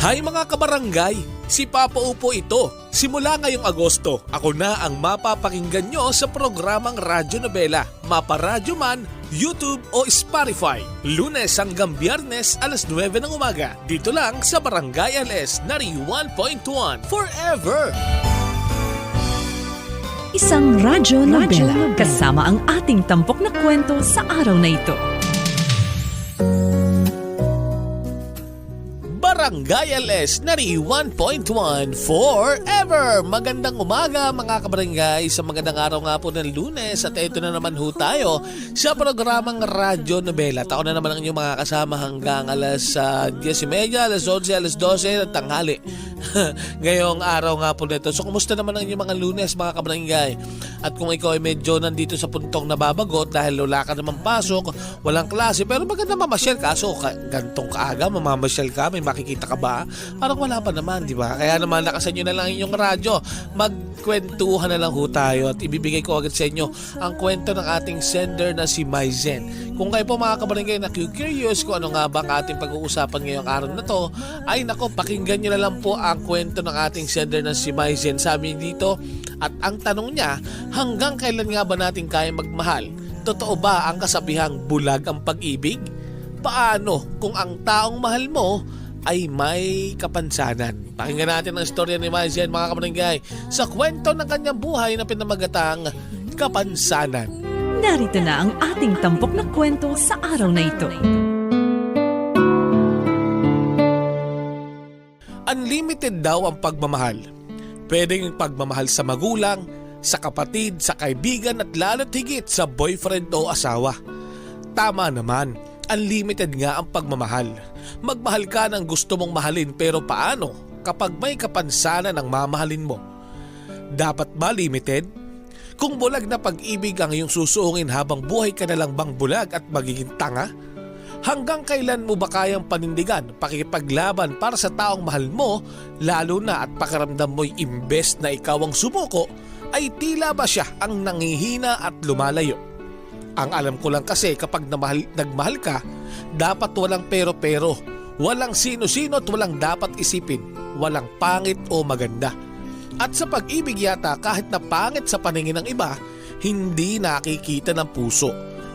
Hi mga kabarangay! Si Papa Upo ito. Simula ngayong Agosto, ako na ang mapapakinggan nyo sa programang radyo nobela, maparadyo man, YouTube o Spotify. Lunes hanggang Biyernes alas 9 ng umaga. Dito lang sa Barangay LS 91.1 Forever! Isang radyo nobela kasama ang ating tampok na kwento sa araw na ito. Barangay LS 91.1 Forever! Magandang umaga mga kabarangay, sa magandang araw nga po ng Lunes, at ito na naman ho tayo sa programang Radyo Nobela. At ako na naman ang inyong mga kasama hanggang alas 10:30, alas 11, alas 12 ng tanghali. Ngayong araw nga po nito. So kumusta naman ang inyong mga Lunes mga kabarangay? At kung ikaw ay medyo nandito sa puntong nababagot dahil wala ka naman pasok, walang klase, pero maganda mamasyal ka. So gantong kaaga mamamasyal ka, may makikita ka ba? Parang wala pa naman, di ba? Kaya naman lakasan nyo na lang inyong radyo. Magkwentuhan na lang ho tayo at ibibigay ko agad sa inyo ang kwento ng ating sender na si Maizen. Kung kayo po mga kabarangay na curious kung ano nga ba ang ating pag-uusapan ngayong araw na to, ay nako, pakinggan nyo na lang po ang kwento ng ating sender na si Maizen. Sabi dito, at ang tanong niya, hanggang kailan nga ba natin kaya magmahal? Totoo ba ang kasabihang bulag ang pag-ibig? Paano kung ang taong mahal mo ay may kapansanan? Pakinggan natin ang istorya ni Maizen mga kabarangay sa kwento ng kanyang buhay na pinamagatang Kapansanan. Narito na ang ating tampok na kwento sa araw na ito. Unlimited daw ang pagmamahal. Pwedeng pagmamahal sa magulang, sa kapatid, sa kaibigan at lalo't higit sa boyfriend o asawa. Tama naman, unlimited nga ang pagmamahal. Magmahal ka ng gusto mong mahalin, pero paano kapag may kapansanan ang mamahalin mo? Dapat ba limited? Kung bulag na pag-ibig ang iyong susuungin, habang buhay ka na lang bang bulag at magiging tanga? Hanggang kailan mo ba kayang panindigan, pakikipaglaban para sa taong mahal mo, lalo na at pakiramdam mo'y imbes na ikaw ang sumuko, ay tila ba siya ang nangihina at lumalayo? Ang alam ko lang kasi kapag nagmahal ka, dapat walang pero-pero, walang sino-sino at walang dapat isipin, walang pangit o maganda. At sa pag-ibig yata, kahit na pangit sa paningin ng iba, hindi nakikita ng puso.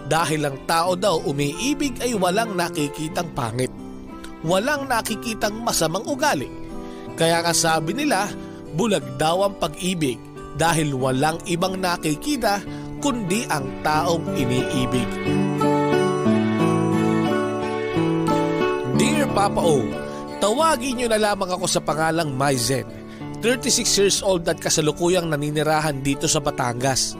Dahil ang tao daw umiibig ay walang nakikitang pangit. Walang nakikitang masamang ugali. Kaya nga sabi nila, bulag daw ang pag-ibig dahil walang ibang nakikita kundi ang taong iniibig. Dear Papa O, tawagin niyo na lamang ako sa pangalang Maizen. 36 years old at kasalukuyang naninirahan dito sa Batangas.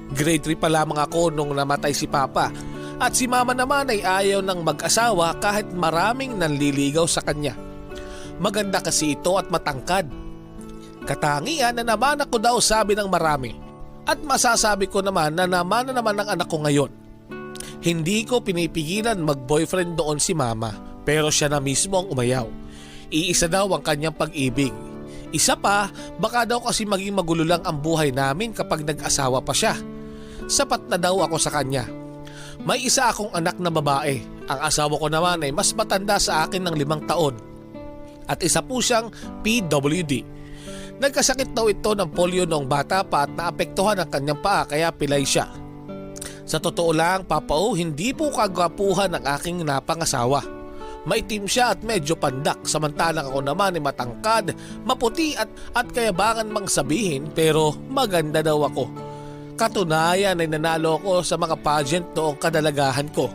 Grade 3 pa lamang ako nung namatay si Papa, at si Mama naman ay ayaw ng mag-asawa kahit maraming nanliligaw sa kanya. Maganda kasi ito at matangkad. Katangian na naman ako daw, sabi ng marami. At masasabi ko naman na naman ang anak ko ngayon. Hindi ko pinipigilan mag-boyfriend doon si Mama, pero siya na mismo ang umayaw. Iisa daw ang kanyang pag-ibig. Isa pa, baka daw kasi maging magulo lang ang buhay namin kapag nag-asawa pa siya. Sapat na daw ako sa kanya. May isa akong anak na babae. Ang asawa ko naman ay mas matanda sa akin ng 5 taon. At isa po siyang PWD. Nagkasakit daw ito ng polio noong bata pa at naapektuhan ang kanyang paa, kaya pilay siya. Sa totoo lang, Papa O, hindi po kagwapuhan ang aking napangasawa. Maitim siya at medyo pandak, samantalang ako naman ay matangkad, maputi at kayabangan mang sabihin, pero maganda daw ako. Katunayan ay nanalo ako sa mga pageant noong kadalagahan ko.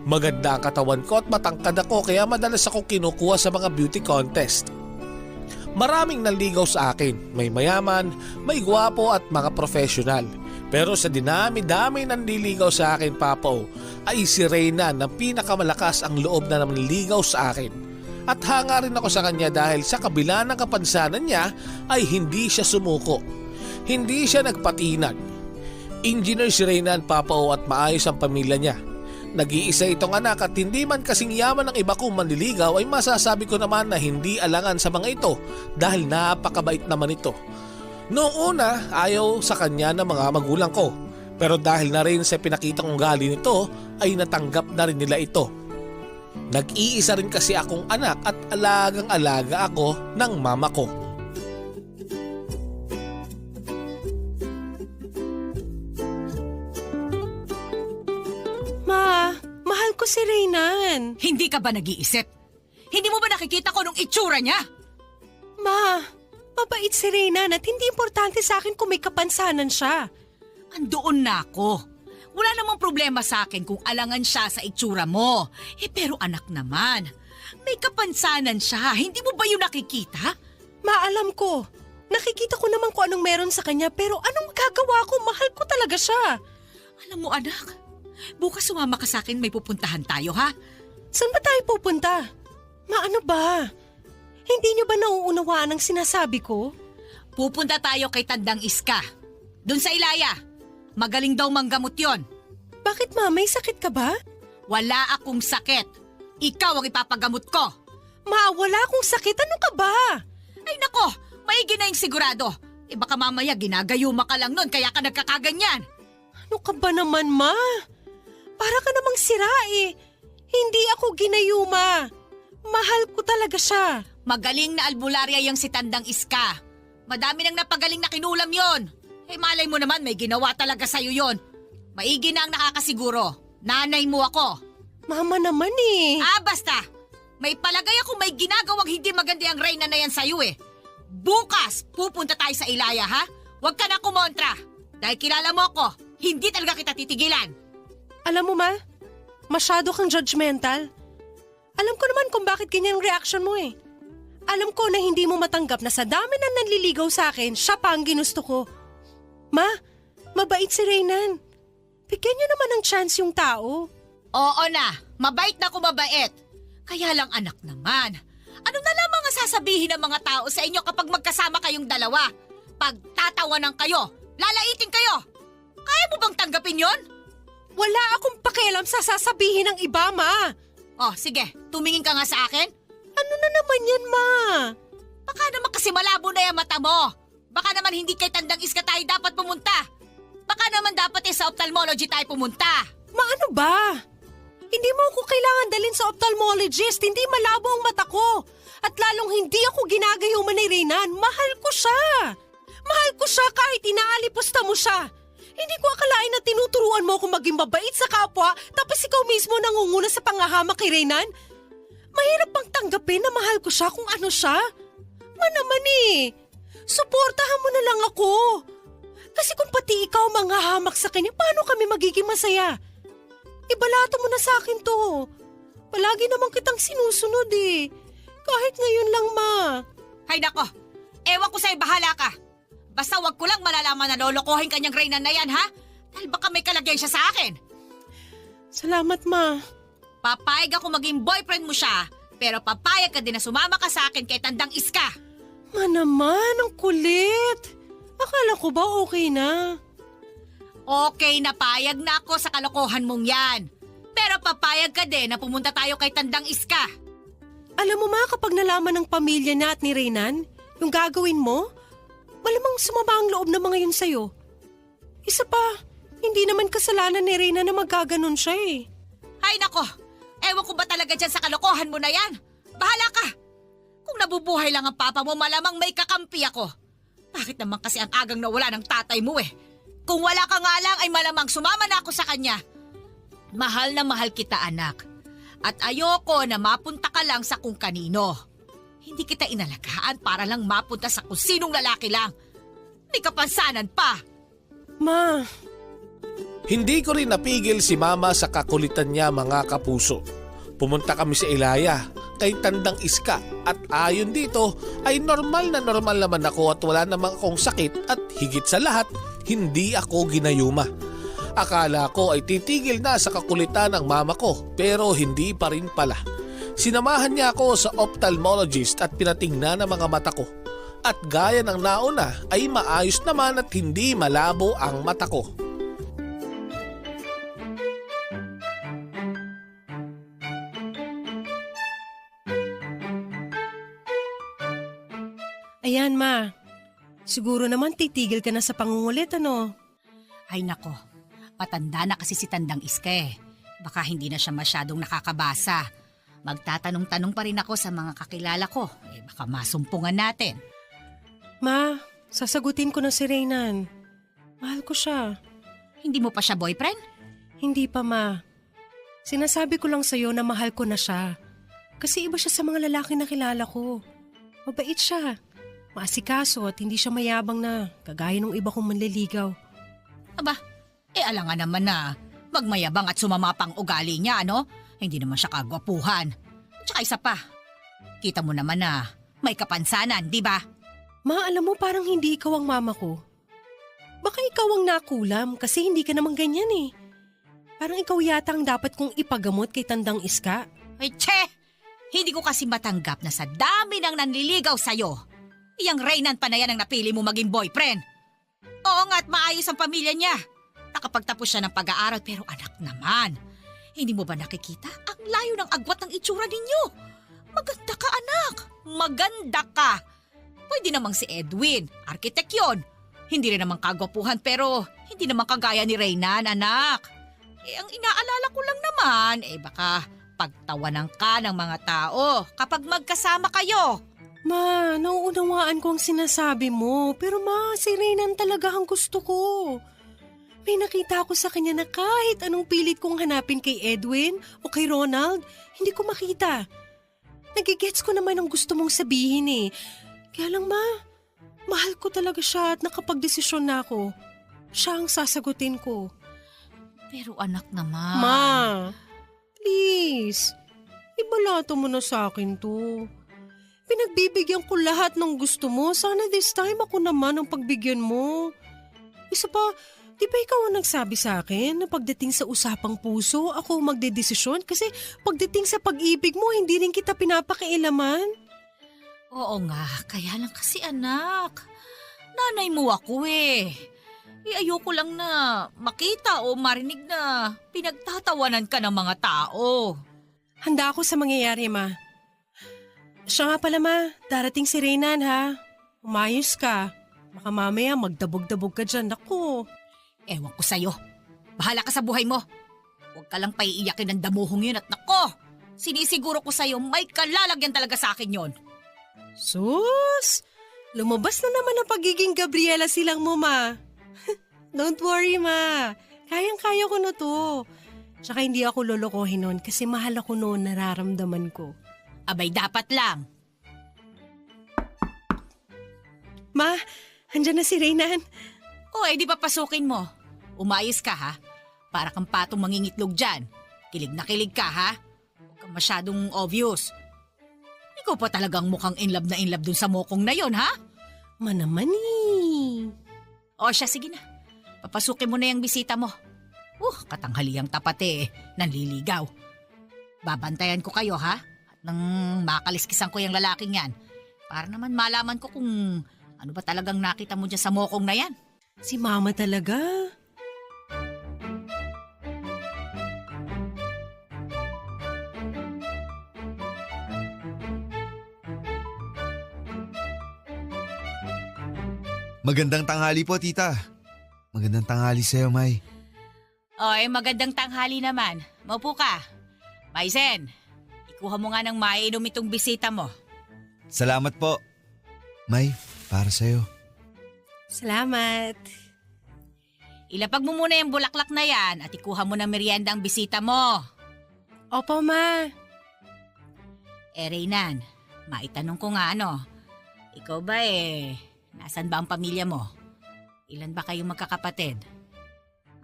Maganda ang katawan ko at matangkad ako, kaya madalas ako kinukuha sa mga beauty contest. Maraming nanligaw sa akin, may mayaman, may gwapo at mga professional. Pero sa dinami-dami ng nililigaw sa akin, Papa O, ay si Reyna na pinakamalakas ang loob na nanligaw sa akin. At hanga rin ako sa kanya dahil sa kabila ng kapansanan niya ay hindi siya sumuko. Hindi siya nagpatinag. Engineer si Reyna, Papa O, at maayos ang pamilya niya. Nag-iisa itong anak at hindi man kasing yaman ng iba kong manliligaw, ay masasabi ko naman na hindi alangan sa mga ito dahil napakabait naman ito. Noong una, ayaw sa kanya ng mga magulang ko, pero dahil na rin sa pinakitang ugali nito ay natanggap na rin nila ito. Nag-iisa rin kasi akong anak at alagang-alaga ako ng mama ko. Ma, mahal ko si Reynan. Hindi ka ba nag-iisip? Hindi mo ba nakikita ko nung itsura niya? Ma, mabait si Reynan at hindi importante sa akin kung may kapansanan siya. Andoon na ako. Wala namang problema sa akin kung alangan siya sa itsura mo. Pero anak naman, may kapansanan siya. Hindi mo ba yun nakikita? Ma, alam ko. Nakikita ko naman kung anong meron sa kanya pero anong magagawa ko? Mahal ko talaga siya. Alam mo anak, bukas sumama ka sa akin, may pupuntahan tayo ha? Saan ba tayo pupunta? Ma, ano ba? Hindi niyo ba nauunawaan ang sinasabi ko? Pupunta tayo kay Tandang Iska. Doon sa Ilaya. Magaling daw manggamot yon. Bakit ma, may sakit ka ba? Wala akong sakit. Ikaw ang ipapagamot ko. Ma, wala akong sakit. Ano ka ba? Ay nako, maigi na yung sigurado. Baka mamaya ginagayuma ka lang nun kaya ka nagkakaganyan. Ano ka ba naman, ma? Para ka namang sira eh. Hindi ako ginayuma. Mahal ko talaga siya. Magaling na albularya yung si Tandang Iska. Madami nang napagaling na kinulam yon. Malay mo naman may ginawa talaga sa'yo yon. Maigi na ang nakakasiguro. Nanay mo ako. Mama naman eh. Basta. May palagay ako may ginagawang hindi maganda ang Reyna na yan sa'yo eh. Bukas, pupunta tayo sa Ilaya ha? Huwag ka na kumontra. Dahil kilala mo ako, hindi talaga kita titigilan. Alam mo ma, masyado kang judgmental. Alam ko naman kung bakit ganyan ang reaction mo eh. Alam ko na hindi mo matanggap na sa dami na nanliligaw sa akin, siya pa ang ginusto ko. Ma, mabait si Reynan. Bigyan niyo naman ng chance yung tao. Oo na, mabait na ako mabait. Kaya lang anak naman. Ano na lamang ang sasabihin ng mga tao sa inyo kapag magkasama kayong dalawa? Pag tatawanan kayo, lalaitin kayo. Kaya mo bang tanggapin yon? Wala akong pakialam sa sasabihin ng iba, ma. Oh, sige, tumingin ka nga sa akin. Ano na naman yan, ma? Baka naman kasi malabo na yung mata mo. Baka naman hindi kay Tandang Iska tayo dapat pumunta. Baka naman dapat sa ophthalmology tayo pumunta. Ma, ano ba? Hindi mo ako kailangan dalhin sa ophthalmologist. Hindi malabo ang mata ko. At lalong hindi ako ginagayuman ni Reynan. Mahal ko siya. Mahal ko siya kahit inaalipusta mo siya. Hindi ko akalain na tinuturuan mo akong maging mabait sa kapwa tapos ikaw mismo nangunguna sa pangahamak kay Reynan. Mahirap bang tanggapin na mahal ko siya kung ano siya? Ma naman eh. Suportahan mo na lang ako. Kasi kung pati ikaw manghahamak sa kanya, paano kami magiging masaya? Ibalato mo na sa akin to. Palagi naman kitang sinusunod eh. Kahit ngayon lang, ma. Hay nako, ewan ko sa'yo, bahala ka. Basta wag ko lang malalaman na lolokohin kanyang Reynan na yan, ha? Dahil baka may kalagyan siya sa akin. Salamat, ma. Papayag ako maging boyfriend mo siya, pero papayag ka din na sumama ka sa akin kay Tandang Iska. Ma naman, ang kulit. Akala ko ba okay na? Okay, napayag na ako sa kalokohan mong yan. Pero papayag ka din na pumunta tayo kay Tandang Iska. Alam mo ma, kapag nalaman ng pamilya niya at ni Reynan, yung gagawin mo, malamang sumama ang loob ng mga yun sa'yo. Isa pa, hindi naman kasalanan ni Reynan na magkaganon siya eh. Ay nako, ewan ko ba talaga dyan sa kalokohan mo na yan? Bahala ka. Kung nabubuhay lang ang papa mo, malamang may kakampi ako. Bakit naman kasi ang agang nawala ng tatay mo eh? Kung wala ka nga lang ay malamang sumama na ako sa kanya. Mahal na mahal kita anak. At ayoko na mapunta ka lang sa kung kanino. Hindi kita inalagaan para lang mapunta sa kung sinong lalaki lang. May kapansanan pa. Ma, Hindi ko rin napigil si mama sa kakulitan niya mga kapuso. Pumunta kami sa Ilaya kay Tandang Iska at ayon dito ay normal naman ako at wala namang akong sakit at higit sa lahat, hindi ako ginayuma. Akala ko ay titigil na sa kakulitan ng mama ko pero hindi pa rin pala. Sinamahan niya ako sa ophthalmologist at pinatingnan ang mga mata ko. At gaya ng nauna ay maayos naman at hindi malabo ang mata ko. ayan ma. Siguro naman titigil ka na sa pangungulit, ano? Ay nako, matanda na kasi si Tandang Iska eh. Baka hindi na siya masyadong nakakabasa. Magtatanong-tanong pa rin ako sa mga kakilala ko. Baka masumpungan natin. Ma, sasagutin ko na si Reynan. Mahal ko siya. Hindi mo pa siya boyfriend? Hindi pa, ma. Sinasabi ko lang sa'yo na mahal ko na siya. Kasi iba siya sa mga lalaki na kilala ko. Mabait siya. Maasikaso at hindi siya mayabang na kagaya ng iba kong manliligaw. Aba, alangan naman na magmayabang at sumama pang ugali niya, ano? Hindi naman siya kagwapuhan. Tsaka isa pa, kita mo naman na may kapansanan, di ba? Ma, alam mo parang hindi ikaw ang mama ko. Baka ikaw ang nakulam kasi hindi ka naman ganyan eh. Parang ikaw yata ang dapat kong ipagamot kay Tandang Iska. Ay, tse! Hindi ko kasi matanggap na sa dami ng nanliligaw sa'yo, iyang Reynan pa na yan ang napili mo maging boyfriend. Oo nga at maayos ang pamilya niya. Nakapagtapos siya ng pag-aaral pero anak naman. Hindi mo ba nakikita? Ang layo ng agwat ng itsura ninyo. Maganda ka, anak. Maganda ka. Pwede namang si Edwin, arkitek yun. Hindi rin naman kagwapuhan pero hindi naman kagaya ni Reynan, anak. Ang inaalala ko lang naman, baka pagtawanan ka ng mga tao kapag magkasama kayo. Ma, nauunawaan ko ang sinasabi mo. Pero ma, si Reynan talaga ang gusto ko. May nakita ako sa kanya na kahit anong pilit kong hanapin kay Edwin o kay Ronald, hindi ko makita. Nagigets ko naman ang gusto mong sabihin eh. Kaya lang ma, mahal ko talaga siya at nakapagdesisyon na ako. Siya ang sasagutin ko. Pero anak naman. Ma, please, ibalato mo na sa akin to. Pinagbibigyan ko lahat ng gusto mo. Sana this time ako naman ang pagbigyan mo. Isa pa, di ba ikaw ang nagsabi sa akin na pagdating sa usapang puso, ako ang magdedesisyon? Kasi pagdating sa pag-ibig mo, hindi rin kita pinapakialaman. Oo nga, kaya lang kasi anak. Nanay mo ako eh. Ayoko lang na makita o marinig na pinagtatawanan ka ng mga tao. Handa ako sa mangyayari, ma. Siya nga pala, ma. Darating si Reynan, ha? Umayos ka. Baka mamaya magdabog-dabog ka dyan. Naku. Ewan ko sa'yo. Bahala ka sa buhay mo. Huwag ka lang paiiyakin ng damuhong yun at nako, sinisiguro ko sa'yo may kalalagyan talaga sa akin yon. Sus! Lumabas na naman ang pagiging Gabriela silang mo, ma. Don't worry, ma. Kayang-kaya ko na to. Tsaka hindi ako lolokohin noon kasi mahal ako noon, nararamdaman ko. Abay dapat lang. Ma, andyan na si Reynan. O di papasukin mo. Umayos ka ha. Para kang patong mangingitlog dyan. Kilig na kilig ka ha. Huwag kang masyadong obvious. Ikaw pa talagang mukhang in love dun sa mokong na yon ha? Ma naman eh. O siya, sige na. Papasukin mo na yung bisita mo. Katanghaliang tapat nanliligaw. Babantayan ko kayo ha? At nang makaliskisan ko yung lalaking yan. Para naman malaman ko kung ano ba talagang nakita mo dyan sa mokong na yan. Si Mama talaga. Magandang tanghali po, tita. Magandang tanghali sa'yo, May. Magandang tanghali naman. Maupo ka. Maizen, ikuha mo nga ng maiinom itong bisita mo. Salamat po. May, para sa'yo. Salamat. Ilapag mo muna yung bulaklak na yan at ikuha mo ng merienda ang bisita mo. Opo, Ma. Reynan, maitanong ko nga ikaw ba nasan ba ang pamilya mo? Ilan ba kayong magkakapatid?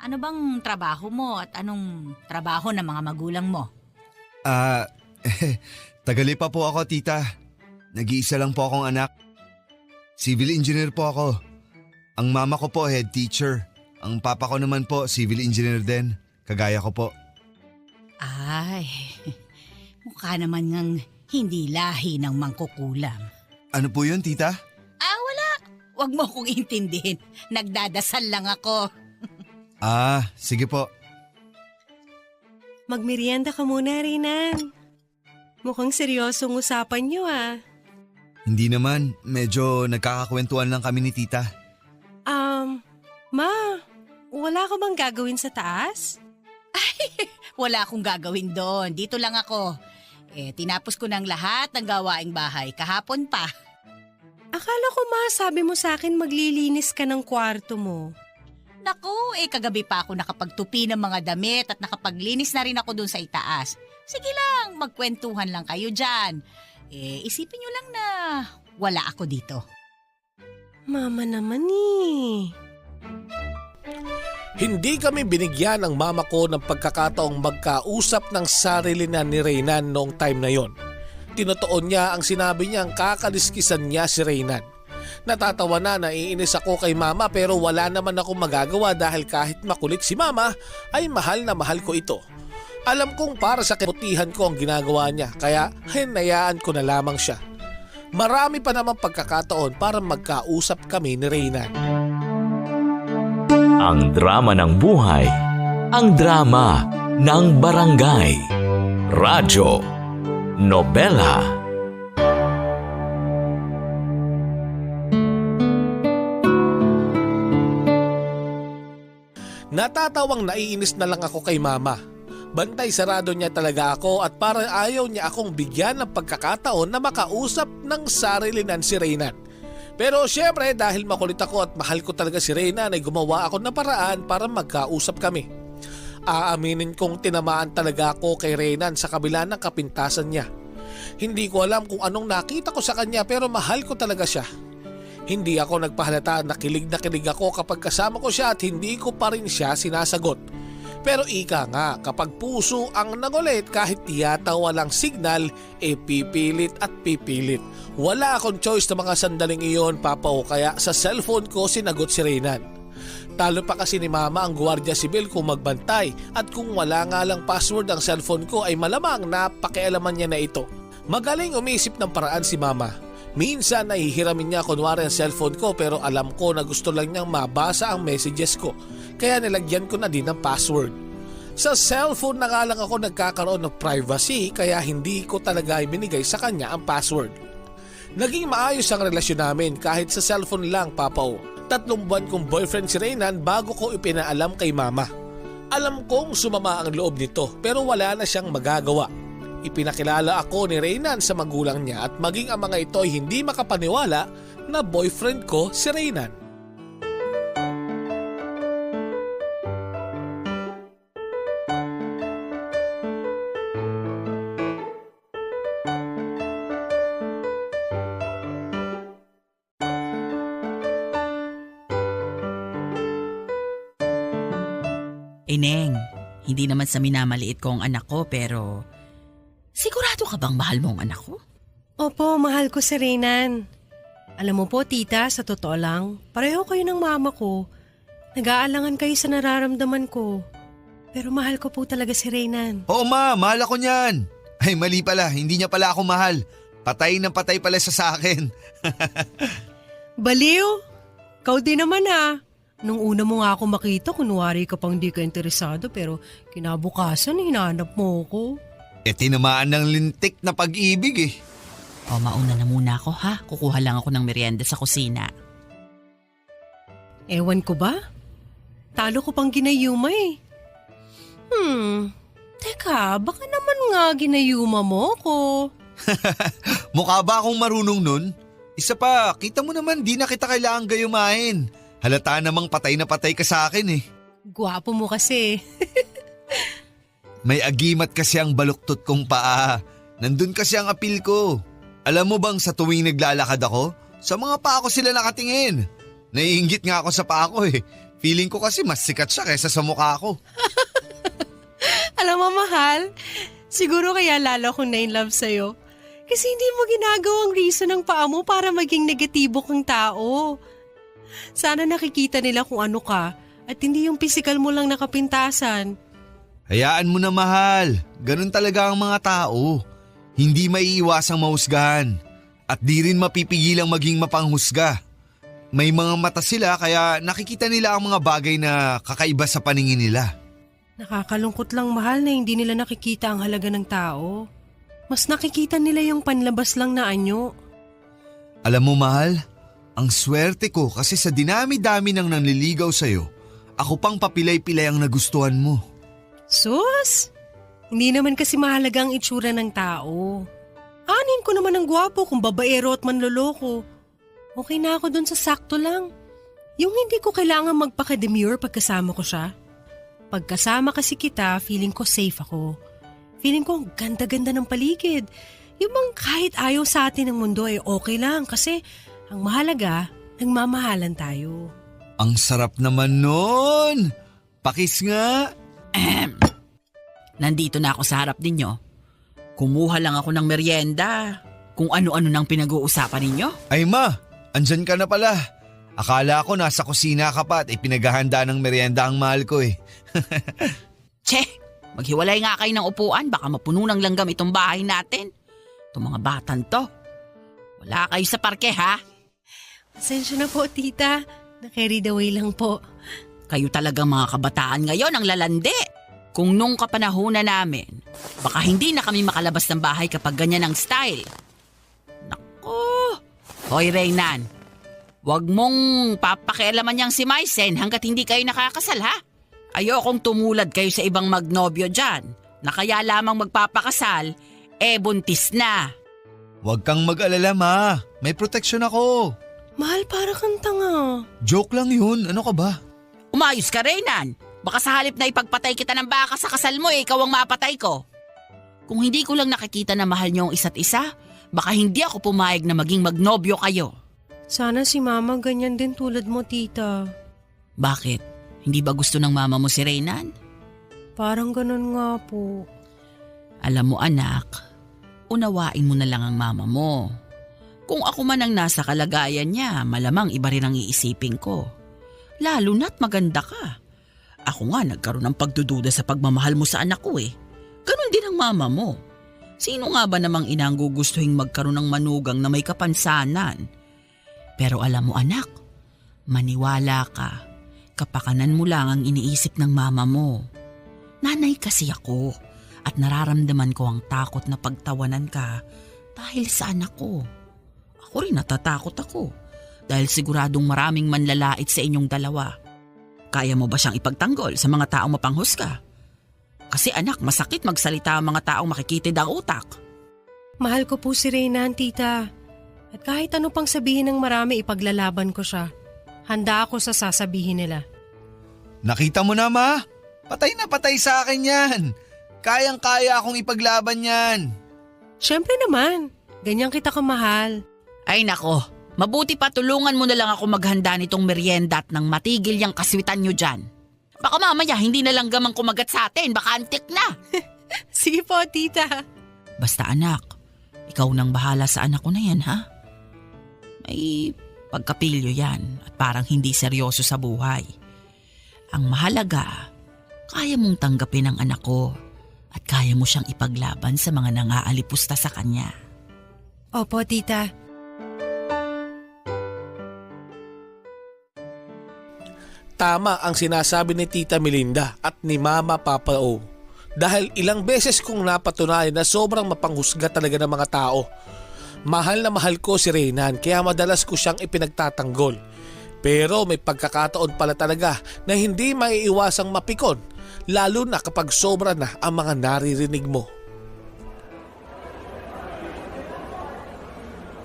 Ano bang trabaho mo at anong trabaho ng mga magulang mo? Tagali pa po ako, tita. Nag-iisa lang po akong anak. Civil engineer po ako. Ang mama ko po head teacher. Ang papa ko naman po civil engineer din. Kagaya ko po. Ay, mukha naman ngang hindi lahi ng mangkukulam. Ano po yun, tita? Wala. Huwag mo kong intindihin. Nagdadasal lang ako. Sige po. Magmerienda ka muna, Reynan. Mukhang seryosong usapan niyo Hindi naman. Medyo nagkakakwentuhan lang kami ni tita. Ma, wala ka bang gagawin sa taas? Wala akong gagawin doon. Dito lang ako. Tinapos ko ng lahat ng gawaing bahay kahapon pa. Akala ko sabi mo sa akin maglilinis ka ng kwarto mo. Naku, kagabi pa ako nakapagtupi ng mga damit at nakapaglinis na rin ako dun sa itaas. Sige lang, magkwentuhan lang kayo dyan. Isipin nyo lang na wala ako dito. Mama naman eh. Hindi kami binigyan ng mama ko ng pagkakataong magkausap ng sarili na ni Reynan noong time na yon. Tinutuon niya ang sinabi niyang kakaliskisan niya si Reynan. Natatawa na naiinis ako kay mama pero wala naman akong magagawa dahil kahit makulit si mama ay mahal na mahal ko ito. Alam kong para sa kabutihan ko ang ginagawa niya kaya hinayaan ko na lamang siya. Marami pa naman pagkakataon para magkausap kami ni Reynan. Ang drama ng buhay, ang drama ng barangay. Radyo, nobela. Natatawang naiinis na lang ako kay mama. Bantay sarado niya talaga ako at parang ayaw niya akong bigyan ng pagkakataon na makausap ng sarilinan si Reynan. Pero syempre dahil makulit ako at mahal ko talaga si Reynan ay gumawa ako ng paraan para magkausap kami. Aaminin kong tinamaan talaga ako kay Reynan sa kabila ng kapintasan niya. Hindi ko alam kung anong nakita ko sa kanya pero mahal ko talaga siya. Hindi ako nagpahalata na kilig ako kapag kasama ko siya at hindi ko pa rin siya sinasagot. Pero ika nga, kapag puso ang nangulit kahit tiyata walang signal, pipilit at pipilit. Wala akong choice na mga sandaling iyon, Papa, o kaya sa cellphone ko sinagot si Reynan. Talo pa kasi ni Mama ang Guardia Sibil kung magbantay at kung wala nga lang password ang cellphone ko ay malamang napakialaman niya na ito. Magaling umisip ng paraan si Mama. Minsan nahihiramin niya kunwari ang cellphone ko pero alam ko na gusto lang niyang mabasa ang messages ko. Kaya nilagyan ko na din ng password. Sa cellphone na nga lang ako nagkakaroon ng privacy kaya hindi ko talaga ibinigay sa kanya ang password. Naging maayos ang relasyon namin kahit sa cellphone lang, Papa O. 3 buwan kong boyfriend si Reynan bago ko ipinaalam kay Mama. Alam kong sumama ang loob nito pero wala na siyang magagawa. Ipinakilala ako ni Reynan sa magulang niya at maging ang mga ito ay hindi makapaniwala na boyfriend ko si Reynan. Neng, hindi naman sa minamaliit ko ang anak ko pero sigurado ka bang mahal mo ang anak ko? Opo, mahal ko si Reynan. Alam mo po, tita, sa totoo lang, pareho kayo ng mama ko. Nag-aalangan kayo sa nararamdaman ko. Pero mahal ko po talaga si Reynan. Oo ma, mahal ako niyan. Ay mali pala, hindi niya pala ako mahal. Patay ng patay pala siya sa akin. Baliw! Kau din naman ah. Nung una mo nga ako makita, kunwari ka pang di ka interesado pero kinabukasan hinanap mo ko. Tinamaan ng lintik na pag-ibig eh. O mauna na muna ako ha, kukuha lang ako ng merienda sa kusina. Ewan ko ba? Talo ko pang ginayuma eh. Teka, baka naman nga ginayuma mo ko. Mukha ba akong marunong nun? Isa pa, kita mo naman di na kita kailangang gayumahin. Halata namang patay na patay ka sa akin eh. Gwapo mo kasi. May agimat kasi ang baluktot kong paa. Nandun kasi ang apil ko. Alam mo bang sa tuwing naglalakad ako, sa mga paa ko sila nakatingin. Naiinggit nga ako sa paa ko eh. Feeling ko kasi mas sikat siya kaysa sa mukha ko. Alam mo mahal, siguro kaya lalo akong na-in-love sa'yo. Kasi hindi mo ginagawang reason ng paa mo para maging negatibo kang tao. Sana nakikita nila kung ano ka at hindi yung physical mo lang nakapintasan. Hayaan mo na mahal. Ganun talaga ang mga tao. Hindi maiiwasang mahusgahan. At di rin mapipigilang maging mapanghusga. May mga mata sila kaya nakikita nila ang mga bagay na kakaiba sa paningin nila. Nakakalungkot lang mahal na hindi nila nakikita ang halaga ng tao. Mas nakikita nila yung panlabas lang na anyo. Alam mo mahal, ang swerte ko kasi sa dinami-dami ng nanliligaw sa'yo, ako pang papilay-pilay ang nagustuhan mo. Sus! Hindi naman kasi mahalaga ang itsura ng tao. Anin ko naman ang gwapo kung babaero at manloloko. Okay na ako dun sa sakto lang. Yung hindi ko kailangan magpaka-demure pagkasama ko siya. Pagkasama kasi kita, feeling ko safe ako. Feeling ko ang ganda-ganda ng paligid. Yung bang kahit ayaw sa atin ng mundo ay okay lang kasi ang mahalaga, nagmamahalan tayo. Ang sarap naman nun! Pakis nga! Nandito na ako sa harap ninyo. Kumuha lang ako ng merienda. Kung ano-ano nang pinag-uusapan ninyo. Ay ma, andyan ka na pala. Akala ko nasa kusina ka pa at ipinaghahanda ng merienda ang mahal ko eh. Che, maghiwalay nga kayo ng upuan. Baka mapuno ng langgam itong bahay natin. Itong mga batan to. Wala kayo sa parke ha? Pasensya na po, tita. Na-carried away lang po. Kayo talagang mga kabataan ngayon ang lalandi. Kung nung kapanahunan namin, baka hindi na kami makalabas ng bahay kapag ganyan ang style. Naku! Hoy Reynan, wag mong papakialaman niyang si Maisen hanggat hindi kayo nakakasal ha? Ayokong tumulad kayo sa ibang magnobyo dyan na kaya lamang magpapakasal, buntis na. Huwag kang mag-alala ma, may proteksyon ako. Mahal, para kang tanga. Joke lang yun, ano ka ba? Umayos ka Reynan. Baka sa halip na ipagpatay kita ng baka sa kasal mo ikaw ang mapatay ko. Kung hindi ko lang nakikita na mahal niyo ang isa't isa, baka hindi ako pumayag na maging magnobyo kayo. Sana si mama ganyan din tulad mo, tita. Bakit? Hindi ba gusto ng mama mo si Reynan? Parang ganun nga po. Alam mo anak, unawain mo na lang ang mama mo. Kung ako man ang nasa kalagayan niya, malamang iba rin ang iisipin ko. Lalo na't maganda ka. Ako nga nagkaroon ng pagdududa sa pagmamahal mo sa anak ko eh. Ganon din ang mama mo. Sino nga ba namang ina ang gugustuhin magkaroon ng manugang na may kapansanan? Pero alam mo anak, maniwala ka. Kapakanan mo lang ang iniisip ng mama mo. Nanay kasi ako at nararamdaman ko ang takot na pagtawanan ka dahil sa anak ko. Ako rin natatakot ako dahil siguradong maraming manlalait sa inyong dalawa. Kaya mo ba siyang ipagtanggol sa mga taong mapanghusga? Kasi anak, masakit magsalita ang mga taong makikitid ang utak. Mahal ko po si Reynan, tita. At kahit ano pang sabihin ng marami, ipaglalaban ko siya. Handa ako sa sasabihin nila. Nakita mo na ma, patay na patay sa akin yan. Kayang-kaya akong ipaglaban yan. Siyempre naman, ganyan kita kamahal. Ay nako, mabuti pa tulungan mo na lang ako maghanda nitong merienda at nang matigil yung kaswitan nyo dyan. Baka mamaya hindi na lang gamang kumagat sa atin, baka antik na. Sige po, tita. Basta anak, ikaw nang bahala sa anak ko na yan ha. May pagkapilyo yan at parang hindi seryoso sa buhay. Ang mahalaga, kaya mong tanggapin ang anak ko at kaya mo siyang ipaglaban sa mga nangaalipusta sa kanya. Opo, tita. Tama ang sinasabi ni Tita Melinda at ni Mama Papa O. Dahil ilang beses kong napatunayan na sobrang mapanghusga talaga ng mga tao. Mahal na mahal ko si Reynan kaya madalas ko siyang ipinagtatanggol. Pero may pagkakataon pala talaga na hindi maiiwasang mapikon, lalo na kapag sobra na ang mga naririnig mo.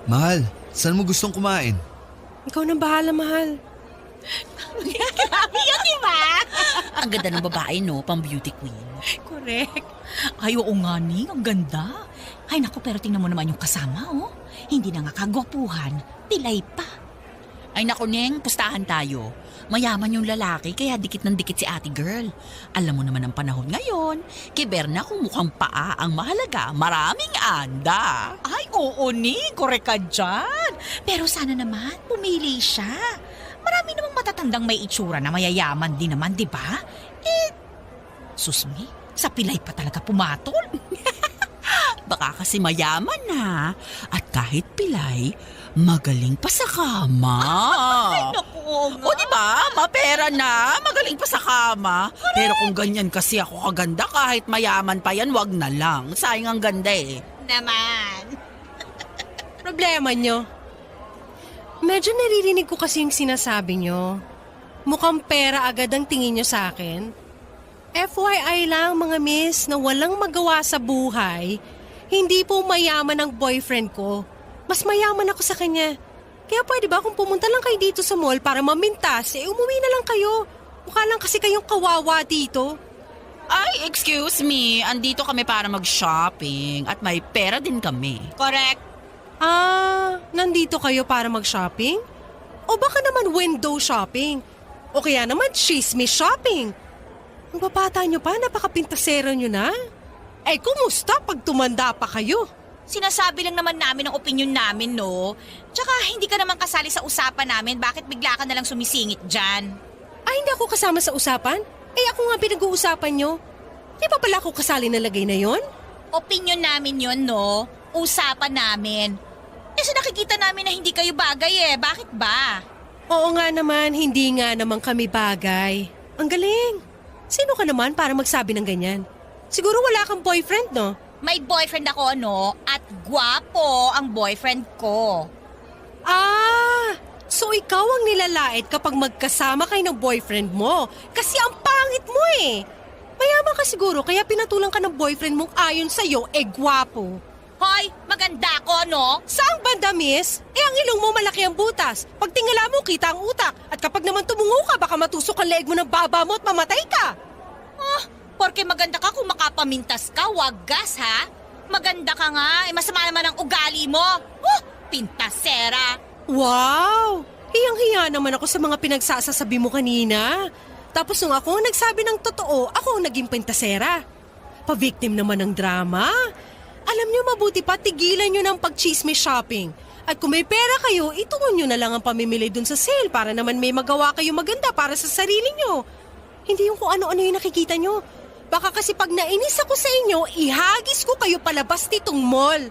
Mahal, saan mo gustong kumain? Ikaw nang bahala, mahal. Grabe yun, di ba? Ang ganda ng babae no, pang beauty queen. Correct. Ay, oo nga ning, ang ganda. Ay naku, pero tingnan mo naman yung kasama, oh. Hindi na nga kagwapuhan, pilay pa. Ay naku Neng, pustahan tayo. Mayaman yung lalaki kaya dikit ng dikit si ate girl. Alam mo naman ang panahon ngayon, kiberna kung mukhang paa ang mahalaga, maraming anda. Ay, oo ning, correct ka dyan. Pero sana naman, pumili siya. Marami namang matatandang may itsura na mayayaman din naman, di ba? Susmi, sa pilay pa talaga pumatol. Baka kasi mayaman na at kahit pilay, magaling pa sa kama. Naku, O diba, mapera na, magaling pa sa kama. Pero kung ganyan kasi ako kaganda, kahit mayaman pa yan, wag na lang. Sayang ang ganda eh. naman. Problema nyo. Medyo naririnig ko kasi yung sinasabi nyo. Mukhang pera agad ang tingin nyo sa akin. FYI lang mga miss na walang magawa sa buhay, hindi po mayaman ang boyfriend ko. Mas mayaman ako sa kanya. Kaya pwede ba kung pumunta lang kayo dito sa mall para mamintas, umuwi na lang kayo. Mukha lang kasi kayong kawawa dito. Ay, excuse me. Andito kami para mag-shopping at may pera din kami. Correct. Nandito kayo para mag-shopping? O baka naman window shopping? O kaya naman chismis shopping? Ang babata nyo pa, napakapintasero nyo na. Eh, kumusta pag tumanda pa kayo? Sinasabi lang naman namin ang opinion namin, no? Tsaka hindi ka naman kasali sa usapan namin. Bakit bigla ka nalang sumisingit dyan? Ay, hindi ako kasama sa usapan? Eh, ako nga pinag-uusapan nyo. Di ba pala ako kasali na lagay na yon? Opinion namin yon, no? Usapan namin. Kasi nakikita namin na hindi kayo bagay eh. Bakit ba? Oo nga naman, hindi nga naman kami bagay. Ang galing. Sino ka naman para magsabi ng ganyan? Siguro wala kang boyfriend, no? May boyfriend ako, no? At gwapo ang boyfriend ko. So ikaw ang nilalait kapag magkasama kayo ng boyfriend mo. Kasi ang pangit mo eh. Mayaman ka siguro kaya pinatulang ka ng boyfriend mong ayon sa'yo gwapo. Hoy, maganda ako, no? Saang banda, miss? Eh ang ilong mo malaki ang butas. Pag tingala mo, kita ang utak. At kapag naman tumungo ka, baka matusok ang leeg mo ng baba mo at mamatay ka. Porke maganda ka kung makapamintas ka, wagas ha? Maganda ka nga, masama naman ang ugali mo. Pintasera. Wow! Hiyang-hiya naman ako sa mga pinagsasasabi mo kanina. Tapos nung ako nagsabi ng totoo, ako ang naging pintasera. Pa-victim naman ng drama. Alam niyo, mabuti pa, tigilan niyo ng pag-chismis shopping. At kung may pera kayo, ituon niyo na lang ang pamimili dun sa sale para naman may magawa kayo maganda para sa sarili niyo. Hindi yung kung ano-ano yung nakikita niyo. Baka kasi pag nainis ako sa inyo, ihagis ko kayo palabas nitong mall.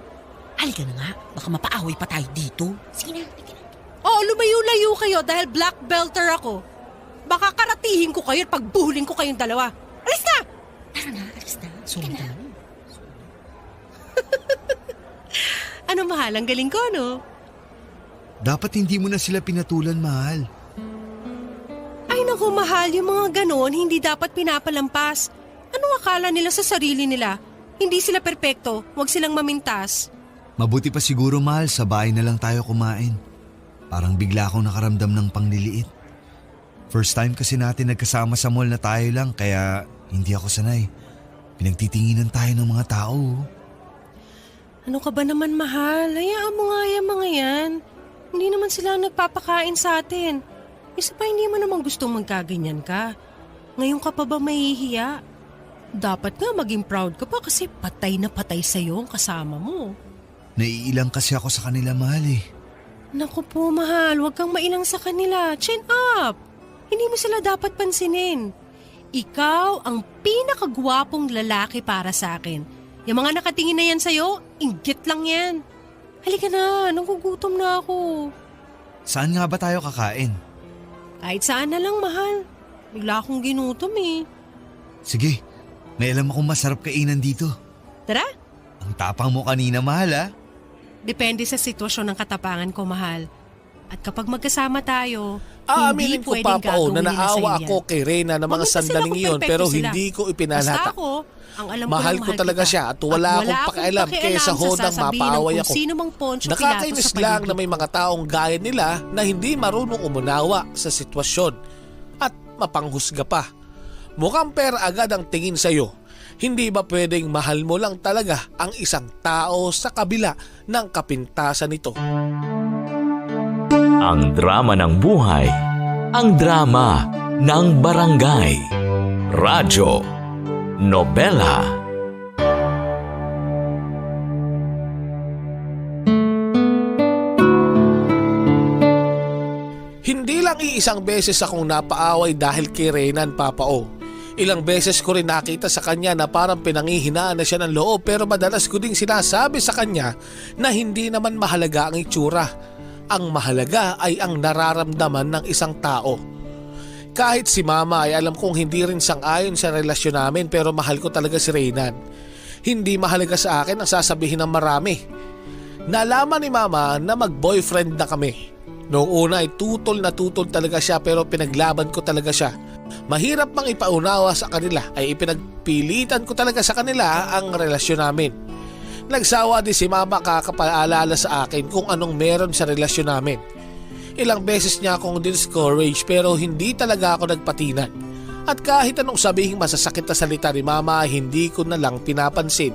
Halika na nga. Baka mapaaway pa tayo dito. Sige na, sige na. Oo, lumayo-layo kayo dahil black belter ako. Baka karatihin ko kayo at pagbuhuling ko kayong dalawa. Alis na! Tara na, alis na. Sorry na. Ano mahal, ang galing ko, no? Dapat hindi mo na sila pinatulan, mahal. Ay naku, mahal, yung mga ganon hindi dapat pinapalampas. Anong akala nila sa sarili nila? Hindi sila perpekto, huwag silang mamintas. Mabuti pa siguro, mahal, sa bahay na lang tayo kumain. Parang bigla akong nakaramdam ng pangliliit. First time kasi natin nagkasama sa mall na tayo lang kaya hindi ako sanay. Pinagtitinginan tayo ng mga tao. Ano ka ba naman, mahal? Hayaan mo nga yung mga yan. Hindi naman sila nagpapakain sa atin. Isa pa, hindi mo naman gustong magkaganyan ka. Ngayon ka pa ba mahihiya? Dapat nga maging proud ka pa kasi patay na patay sa'yo ang kasama mo. Naiilang kasi ako sa kanila, mahal eh. Naku po, mahal. Huwag kang mailang sa kanila. Chin up! Hindi mo sila dapat pansinin. Ikaw ang pinakagwapong lalaki para sa akin. Yung mga nakatingin na yan sa'yo, inggit lang yan. Halika na, nagugutom na ako. Saan nga ba tayo kakain? Kahit saan na lang, mahal. Bigla akong ginutom eh. Sige, may alam akong masarap kainan dito. Tara, Ang tapang mo kanina, mahal ah. depende sa sitwasyon ng katapangan ko, mahal. At kapag magkasama tayo, Aaminin hindi ko, pwedeng Papa O, na gagawin nila naawa sa'yo yan. ako kay Reyna ng mga Maganda sila sandaling kung iyon perfecto pero sila. hindi ko Basta ipinalata. ako, ang alam ko Mahal lang ko talaga kita. siya at wala akong akong pakialam kaya sa pakialam hodang sasabihin ng mapaaway kung ako. Sino mang Poncio Pilato Nakakainis sa lang paligid na may mga taong gaya nila na hindi marunong umunawa sa sitwasyon at mapanghusga pa. Mukhang pera agad ang tingin sa'yo. Hindi ba pwedeng mahal mo lang talaga ang isang tao sa kabila ng kapintasan nito? Ang drama ng buhay, ang drama ng barangay. Radyo, nobela. Hindi lang iisang beses akong napaaway dahil kay Reynan, Papa O. Ilang beses ko rin nakita sa kanya na parang pinanghihinaan na siya ng loob pero madalas ko ding sinasabi sa kanya na hindi naman mahalaga ang itsura. Ang mahalaga ay ang nararamdaman ng isang tao. Kahit si Mama ay alam kong hindi rin sang-ayon sa relasyon namin pero mahal ko talaga si Reynan. Hindi mahalaga sa akin ang sasabihin ng marami. Nalaman ni Mama na mag-boyfriend na kami. Noong una ay tutol na tutol talaga siya pero pinaglaban ko talaga siya. mahirap mang ipaunawa sa kanila ay ipinagpilitan ko talaga sa kanila ang relasyon namin. Nagsawa din si mama kakapaalala sa akin kung anong meron sa relasyon namin. Ilang beses niya akong discourage pero hindi talaga ako nagpatinan. At kahit anong sabihing masasakit na salita ni mama, hindi ko na lang pinapansin.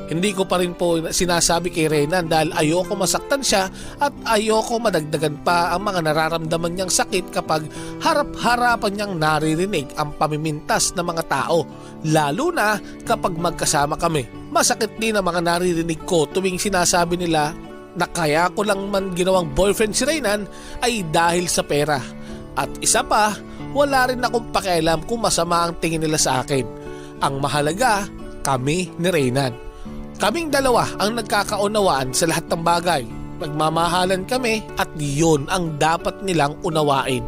Hindi ko pa rin po sinasabi kay Renan dahil ayoko masaktan siya at ayoko madagdagan pa ang mga nararamdaman niyang sakit kapag harap-harapan niyang naririnig ang pamimintas ng mga tao, lalo na kapag magkasama kami. Masakit din ang mga naririnig ko tuwing sinasabi nila na kaya ko lang man ginawang boyfriend si Renan ay dahil sa pera. At isa pa, wala rin akong pakialam kung masama ang tingin nila sa akin. Ang mahalaga, kami ni Renan. Kaming dalawa ang nagkakaunawaan sa lahat ng bagay. Nagmamahalan kami at yun ang dapat nilang unawain.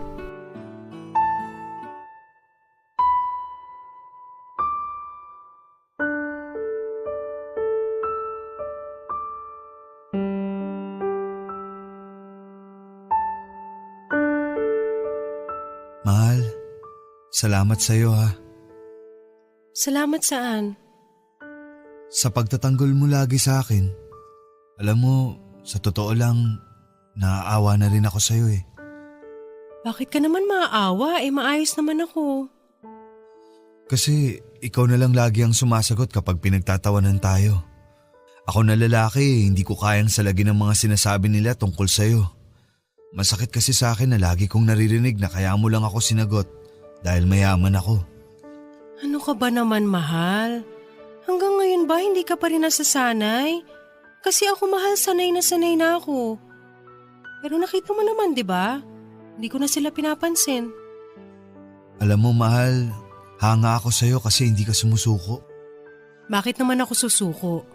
Mahal, salamat sa iyo ha. Salamat saan? Sa pagtatanggol mo lagi sa akin. Alam mo, sa totoo lang, naaawa na rin ako sa iyo eh. Bakit ka naman maaawa? Maayos naman ako. Kasi ikaw na lang lagi ang sumasagot kapag pinagtatawanan tayo. Ako na lalaki, hindi ko kayang salagin ang mga sinasabi nila tungkol sa iyo. Masakit kasi sa akin na lagi kong naririnig na kaya mo lang ako sinagot dahil mayaman ako. Ano ka ba naman, mahal? Hanggang ngayon ba hindi ka pa rin nasasanay? Kasi ako, mahal, sanay na ako. Pero nakita mo naman, di ba? Hindi ko na sila pinapansin. Alam mo, mahal, hanga ako sa'yo kasi hindi ka sumusuko. Bakit naman ako susuko?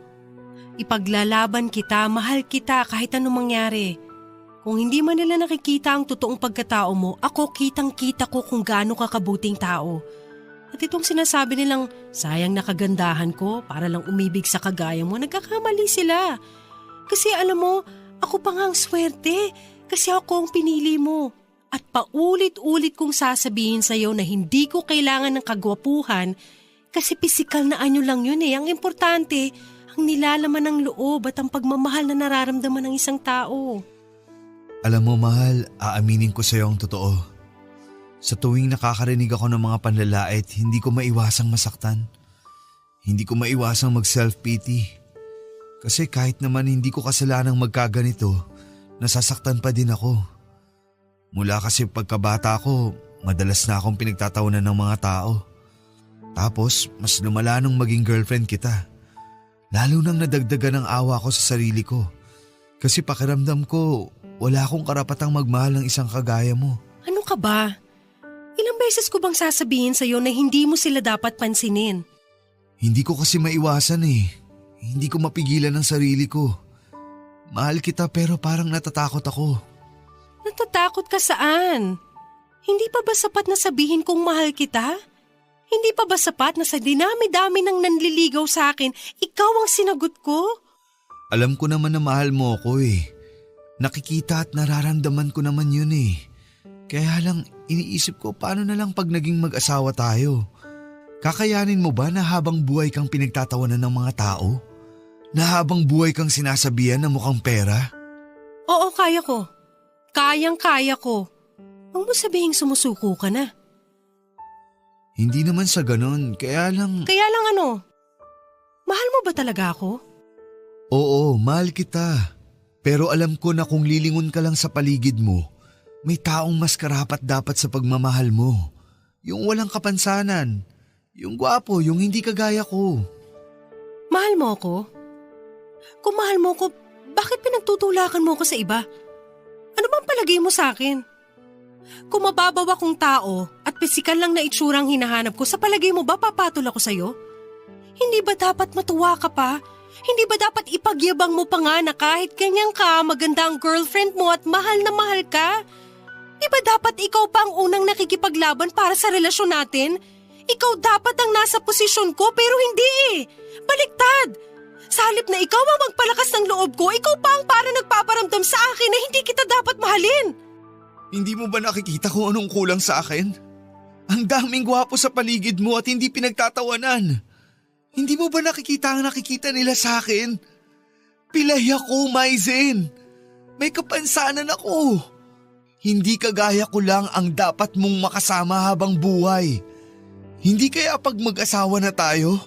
Ipaglalaban kita, mahal kita kahit anong mangyari. Kung hindi man nila nakikita ang totoong pagkatao mo, ako kitang-kita ko kung gaano ka kabuting tao. At itong sinasabi nilang sayang na kagandahan ko para lang umibig sa kagaya mo, nagkakamali sila. Kasi alam mo, ako pa nga ang swerte kasi ako ang pinili mo. At paulit-ulit kong sasabihin sa'yo na hindi ko kailangan ng kagwapuhan kasi pisikal na anyo lang yun eh. Ang importante, ang nilalaman ng loob at ang pagmamahal na nararamdaman ng isang tao. Alam mo, mahal, aaminin ko sa'yo ang totoo. Sa tuwing nakakarinig ako ng mga panlalait, hindi ko maiwasang masaktan. Hindi ko maiwasang mag-self-pity. Kasi kahit naman hindi ko kasalanang magkaganito, nasasaktan pa din ako. Mula kasi pagkabata ko, madalas na akong pinagtatawanan ng mga tao. Tapos, mas lumala nung maging girlfriend kita. Lalo nang nadagdagan ng awa ko sa sarili ko. Kasi pakiramdam ko, wala akong karapatang magmahal ng isang kagaya mo. Ano ka ba? Ilang beses ko bang sasabihin sa'yo na hindi mo sila dapat pansinin? Hindi ko kasi maiwasan eh. Hindi ko mapigilan ang sarili ko. Mahal kita pero parang natatakot ako. Natatakot ka saan? Hindi pa ba sapat na sabihin kong mahal kita? Hindi pa ba sapat na sa dinami-dami ng nanliligaw sa akin, ikaw ang sinagot ko? Alam ko naman na mahal mo ako eh. Nakikita at nararamdaman ko naman yun eh. Kaya lang iniisip ko paano na lang pag naging mag-asawa tayo. Kakayanin mo ba na habang buhay kang pinagtatawanan ng mga tao? Na habang buhay kang sinasabihan na mukhang pera? Oo, kaya ko. Kayang-kaya ko. Huwag mo sabihing sumusuko ka na. Hindi naman sa ganon, kaya lang… Kaya lang ano? Mahal mo ba talaga ako? Oo, mahal kita. Pero alam ko na kung lilingon ka lang sa paligid mo, may taong mas karapat dapat sa pagmamahal mo. Yung walang kapansanan. Yung gwapo, yung hindi kagaya ko. Mahal mo ako? Kung mahal mo ko, bakit pinagtutulakan mo ako sa iba? Ano bang palagay mo sa akin? Kung mababaw akong tao at pisikal lang na itsurang hinahanap ko, sa palagay mo ba papatol ako sa'yo? Hindi ba dapat matuwa ka pa? Hindi ba dapat ipagyabang mo pa nga na kahit ganyan ka, maganda ang girlfriend mo at mahal na mahal ka? Di ba dapat ikaw pa ang unang nakikipaglaban para sa relasyon natin? Ikaw dapat ang nasa posisyon ko pero hindi eh. Baliktad! Sa halip na ikaw ang magpalakas ng loob ko, ikaw pa ang para nagpaparamdam sa akin na hindi kita dapat mahalin. Hindi mo ba nakikita kung anong kulang sa akin? Ang daming gwapo sa paligid mo at hindi pinagtatawanan. Hindi mo ba nakikita ang nakikita nila sa akin? Pilay ako, Maizen. May kapansanan ako. Hindi kagaya ko lang ang dapat mong makasama habang buhay. Hindi kaya pag mag-asawa na tayo,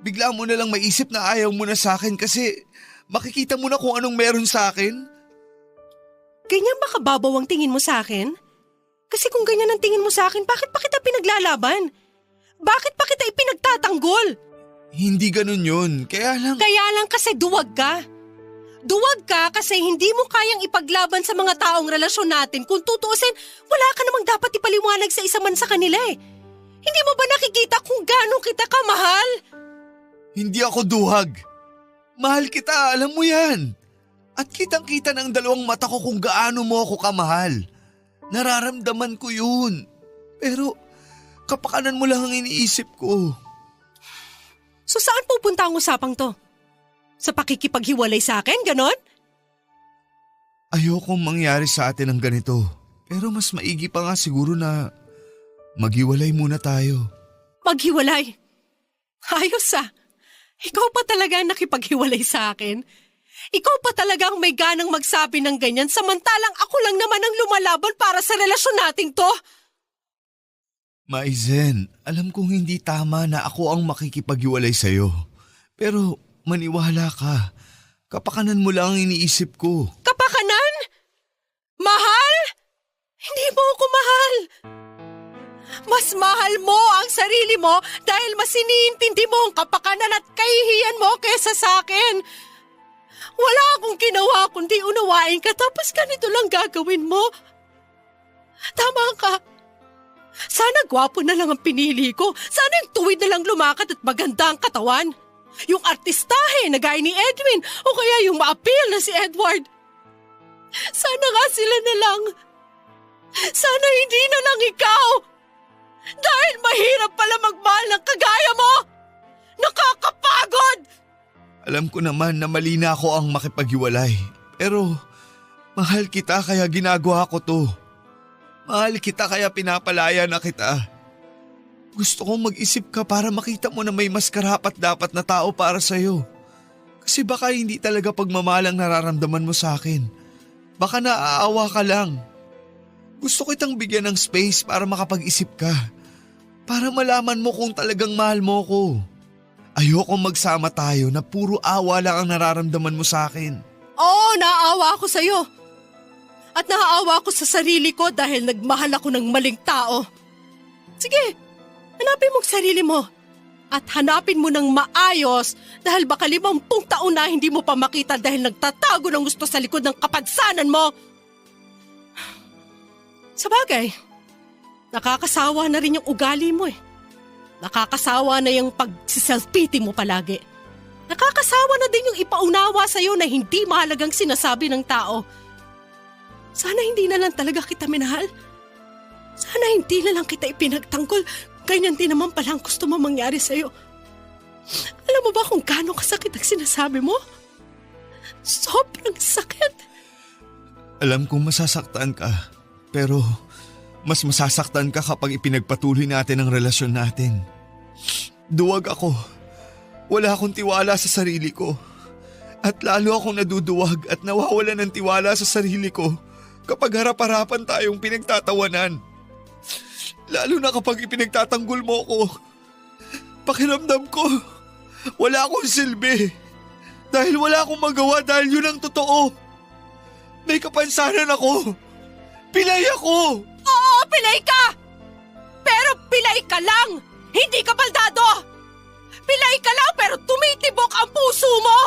bigla mo na lang maisip na ayaw mo na sa akin kasi makikita mo na kung anong meron sa akin? Ganyan ba kababaw ang tingin mo sa akin? Kasi kung ganyan ang tingin mo sa akin, bakit pa kita pinaglalaban? Bakit pa kita ipinagtatanggol? Hindi ganun yun, kaya lang… Kaya lang kasi duwag ka. Duwag ka kasi hindi mo kayang ipaglaban sa mga taong relasyon natin. Kung tutuusin, wala ka namang dapat ipaliwanag sa isa man sa kanila eh. Hindi mo ba nakikita kung gaano kita kamahal? Hindi ako duhag. Mahal kita, alam mo yan. At kitang-kita ng dalawang mata ko kung gaano mo ako kamahal. Nararamdaman ko yun. Pero kapakanan mo lang ang iniisip ko. So saan pupunta ang usapang to? Sa pakikipaghiwalay sa akin, ganon? Ayokong mangyari sa atin ang ganito. Pero mas maigi pa nga siguro na maghiwalay muna tayo. Maghiwalay? Ayos ah. Ikaw pa talaga ang nakipaghiwalay sa akin. Ikaw pa talaga ang may ganang magsabi ng ganyan samantalang ako lang naman ang lumalaban para sa relasyon nating to. Maizen, alam kong hindi tama na ako ang makikipaghiwalay sa'yo. Pero maniwala ka. Kapakanan mo lang ang iniisip ko. Kapakanan? Mahal? Hindi mo ako mahal. Mas mahal mo ang sarili mo dahil mas iniintindi mo ang kapakanan at kahihiyan mo kesa sa akin. Wala akong ginawa kundi unawain ka tapos ganito lang gagawin mo. Tama ka. Sana gwapo na lang ang pinili ko. Sana yung tuwid na lang lumakad at maganda ang katawan. Yung artistahe na gaya ni Edwin o kaya yung ma-appeal na si Edward. Sana nga sila na lang. Sana hindi na lang ikaw. Dahil mahirap pala magmahal ng kagaya mo. Nakakapagod! Alam ko naman na mali na ako ang makipaghiwalay. Pero mahal kita kaya ginagawa ko to. Mahal kita kaya pinapalaya na kita. Gusto kong mag-isip ka para makita mo na may mas karapat-dapat na tao para sa'yo. Kasi baka hindi talaga pagmamahal ang nararamdaman mo sa akin. Baka naaawa ka lang. Gusto kitang bigyan ng space para makapag-isip ka. Para malaman mo kung talagang mahal mo ko. Ayokong magsama tayo na puro awa lang ang nararamdaman mo sa akin. Oo, naaawa ako sa'yo. At naaawa ako sa sarili ko dahil nagmahal ako ng maling tao. Sige, hanapin mo ang sarili mo. At hanapin mo ng maayos dahil baka 50 taon na hindi mo pa makita dahil nagtatago ng gusto sa likod ng kapansanan mo. Sa bagay, nakakasawa na rin yung ugali mo eh. Nakakasawa na yung pag-self-pity mo palagi. Nakakasawa na din yung ipaunawa sa'yo na hindi mahalagang sinasabi ng tao. Sana hindi na lang talaga kita minahal. Sana hindi na lang kita ipinagtanggol. Ganyan din naman pala ang gusto mo mangyari sa'yo. Alam mo ba kung gaano kasakit ang sinasabi mo? Sobrang sakit. Alam kong masasaktan ka. Pero mas masasaktan ka kapag ipinagpatuloy natin ang relasyon natin. Duwag ako. Wala akong tiwala sa sarili ko. At lalo akong naduduwag at nawawala ng tiwala sa sarili ko kapag harap-harapan tayong pinagtatawanan. Lalo na kapag ipinagtatanggol mo ko. Pakiramdam ko, wala akong silbi. Dahil wala akong magawa dahil yun ang totoo. May kapansanan ako. Pilay ako! Oo, pilay ka! Pero pilay ka lang! Hindi ka baldado! Pilay ka lang pero tumitibok ang puso mo!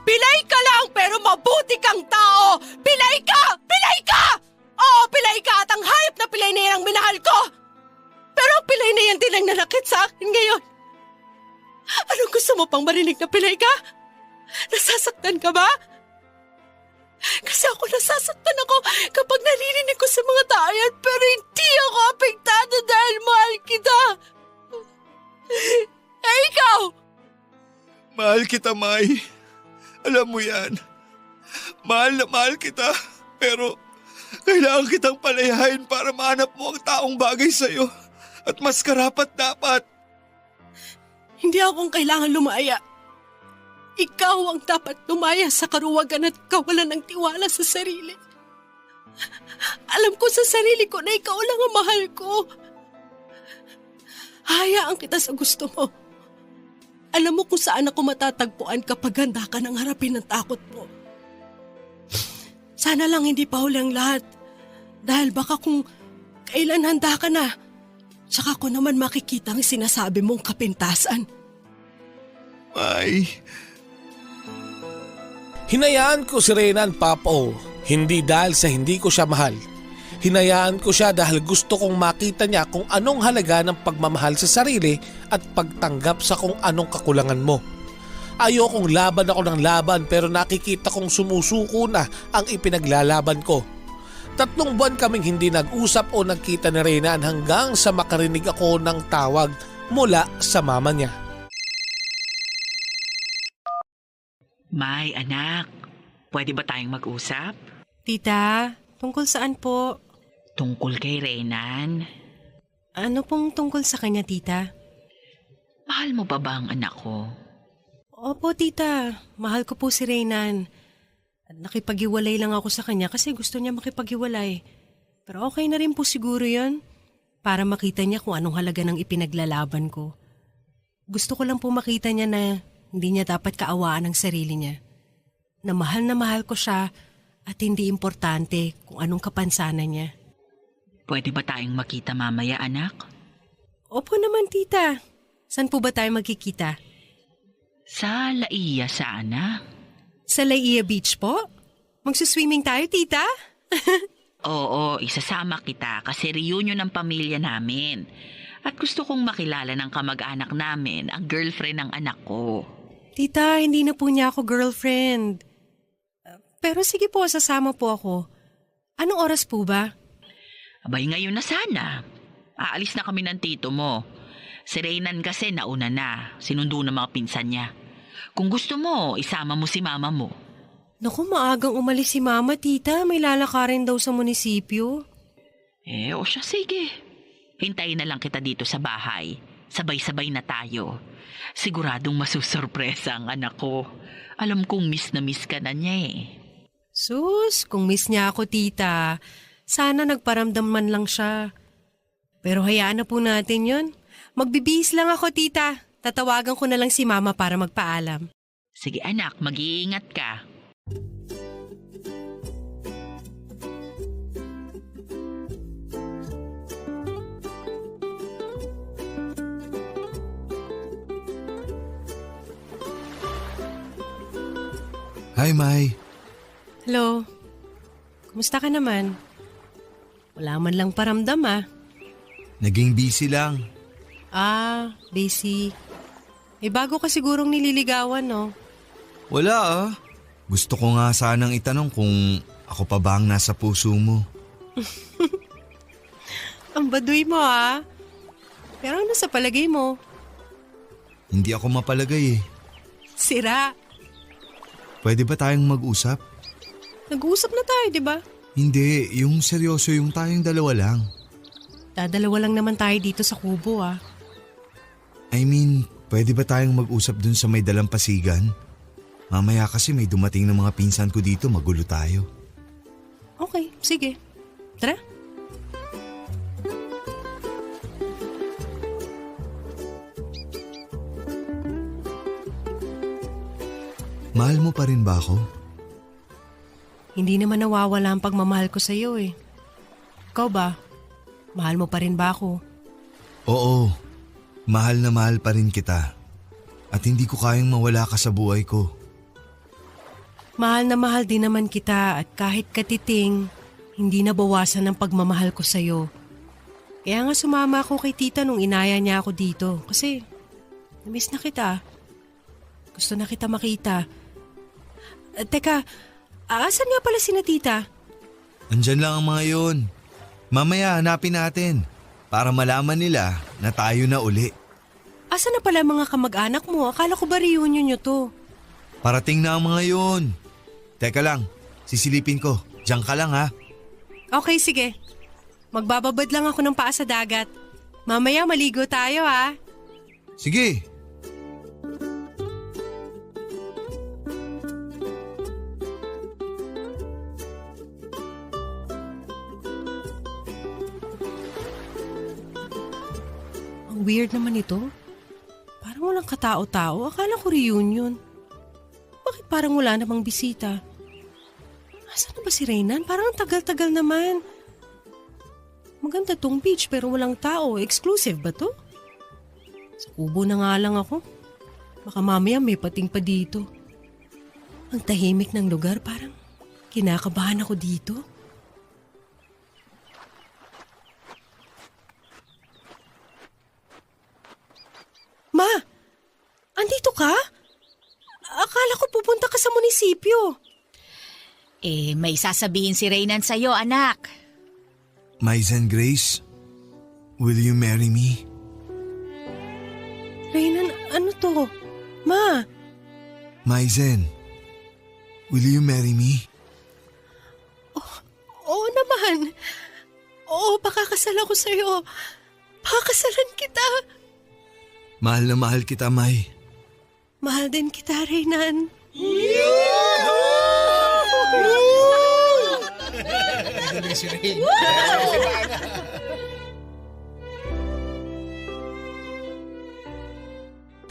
Pilay ka lang pero mabuti kang tao! Pilay ka! Pilay ka! Oo, pilay ka at ang hayop na pilay na yan ang minahal ko! Pero ang pilay na yan din ang nanakit sa akin ngayon. Anong gusto mo pang marinig na pilay ka? Nasasaktan ka ba? Kasi ako nasasaktan ako kapag naririnig ko sa mga tao yan pero hindi ako apektado dahil mahal kita. Eh ikaw? Mahal kita, Mai. Alam mo yan. Mahal na mahal kita. Pero kailangan kitang palayain para mahanap mo ang taong bagay sa'yo. At mas karapat dapat. Hindi akong kailangan lumaya. Ikaw ang dapat lumaya sa karuwagan at kawalan ng tiwala sa sarili. Alam ko sa sarili ko na ikaw lang ang mahal ko. Hayaan kita sa gusto mo. Alam mo kung saan ako matatagpuan kapag handa ka ng harapin ang takot mo. Sana lang hindi pa huli ang lahat. Dahil baka kung kailan handa ka na, tsaka ko naman makikita ang sinasabi mong kapintasan. May, Hinayaan ko si Renan, Papo, hindi dahil sa hindi ko siya mahal. Hinayaan ko siya dahil gusto kong makita niya kung anong halaga ng pagmamahal sa sarili at pagtanggap sa kung anong kakulangan mo. Ayokong laban ako ng laban pero nakikita kong sumusuko na ang ipinaglalaban ko. 3 buwan kaming hindi nag-usap o nagkita ni Renan hanggang sa makarinig ako ng tawag mula sa mama niya. May, anak, pwede ba tayong mag-usap? Tita, tungkol saan po? Tungkol kay Renan. Ano pong tungkol sa kanya, tita? Mahal mo ba ang anak ko? Opo, tita. Mahal ko po si Renan. At nakipag-iwalay lang ako sa kanya kasi gusto niya makipag-iwalay. Pero okay na rin po siguro yon para makita niya kung anong halaga ng ipinaglalaban ko. Gusto ko lang po makita niya na hindi niya dapat kaawaan ang sarili niya. Na mahal ko siya at hindi importante kung anong kapansanan niya. Pwede ba tayong makita mamaya, anak? Opo naman, tita. Saan po ba tayo magkikita? Sa Laia sana. Sa Laia Beach po? Magsuswimming tayo, tita? Oo, isasama kita kasi reunion ng pamilya namin. At gusto kong makilala ng kamag-anak namin ang girlfriend ng anak ko. Tita, hindi na po niya ako girlfriend. Pero sige po, sasama po ako. Anong oras po ba? Abay, ngayon na sana. Aalis na kami ng tito mo. Si Reynan kasi nauna na. Sinundo ng mga pinsan niya. Kung gusto mo, isama mo si mama mo. Naku, maagang umalis si mama, tita. May lalakarin daw sa munisipyo. O siya, sige. Hintayin na lang kita dito sa bahay. Sabay-sabay na tayo. Siguradong masusurpresa ang anak ko. Alam kong miss na miss ka na niya eh. Sus, kung miss niya ako, tita, sana nagparamdam man lang siya. Pero hayaan na po natin yun. Magbibihis lang ako, tita. Tatawagan ko na lang si mama para magpaalam. Sige anak, mag-iingat ka. Hi, May. Hello. Kumusta ka naman? Wala man lang paramdam ah. Naging busy lang. Busy. May bago ka sigurong nililigawan, no? Wala ah. Gusto ko nga sanang itanong kung ako pa ba ang nasa puso mo. Ang baduy mo ah. Pero ano sa palagay mo? Hindi ako mapalagay eh. Sira. Pwede ba tayong mag-usap? Nag-uusap na tayo, di ba? Hindi, yung seryoso yung tayong dalawa lang. Dadalawa lang naman tayo dito sa kubo ah. I mean, pwede ba tayong mag-usap dun sa may dalampasigan? Mamaya kasi may dumating ng mga pinsan ko dito, magulo tayo. Okay, sige. Tara. Mahal mo pa rin ba ako? Hindi naman nawawala ang pagmamahal ko sa iyo eh. Ikaw ba? Mahal mo pa rin ba ako? Oo, mahal na mahal pa rin kita. At hindi ko kayang mawala ka sa buhay ko. Mahal na mahal din naman kita at kahit katiting, hindi nabawasan ang pagmamahal ko sa iyo. Kaya nga sumama ako kay tita nung inaya niya ako dito kasi namiss na kita. Gusto na kita makita. Teka, aasan nga pala sina tita? Andyan lang ang mga yon. Mamaya hanapin natin para malaman nila na tayo na uli. Asan na pala mga kamag-anak mo? Akala ko ba reunion nyo to? Parating na ang mga yon. Teka lang, sisilipin ko. Diyan ka lang ha. Okay, sige. Magbababad lang ako ng paa sa dagat. Mamaya maligo tayo ha. Sige. Ang weird naman ito. Parang walang katao-tao. Akala ko reunion. Bakit parang wala namang bisita? Asan na ba si Reynan? Parang ang tagal-tagal naman. Maganda tong beach pero walang tao. Exclusive ba to? Sa kubo na nga lang ako. Baka mamaya may pating pa dito. Ang tahimik ng lugar, parang kinakabahan ako dito. Ma! Andito ka? Akala ko pupunta ka sa munisipyo. May sasabihin si Reynan sa'yo, anak. Maizen Grace, will you marry me? Reynan, ano to? Ma! Maizen, will you marry me? Oo naman. Oo, pakakasal ako sa'yo. Pakakasalan kita. Mahal na mahal kita, May. Mahal din kita, Reynan.